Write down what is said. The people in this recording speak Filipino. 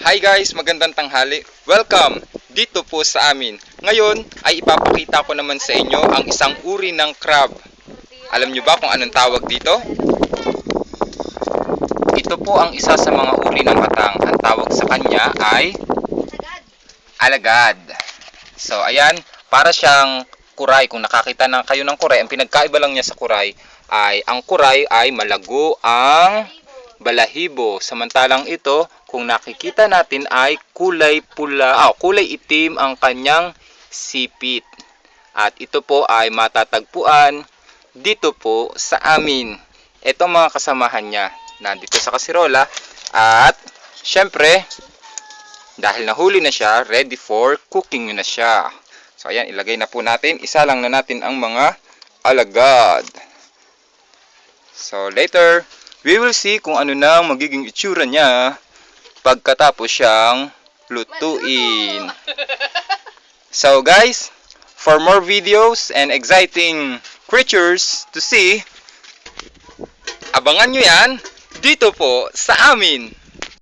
Hi guys, magandang tanghali. Welcome dito po sa amin. Ngayon ay ipapakita ko naman sa inyo ang isang uri ng crab. Alam nyo ba kung anong tawag dito? Ito po ang isa sa mga uri ng batang. Ang tawag sa kanya ay alagad. So ayan, para siyang kuray. Kung nakakita na kayo ng kuray, ang pinagkaiba lang niya sa kuray ay ang kuray ay malago ang balahibo. Samantalang ito, kung nakikita natin ay kulay pula, kulay itim ang kanyang sipit. At ito po ay matatagpuan dito po sa amin. Ito mga kasamahan niya nandito sa kasirola. At syempre, dahil nahuli na siya, ready for cooking na siya. So ayan, ilagay na po natin. Isa lang na natin ang mga alagad. So later, we will see kung ano na magiging itsura niya pagkatapos siyang lutuin. So guys, for more videos and exciting creatures to see, abangan nyo yan dito po sa amin.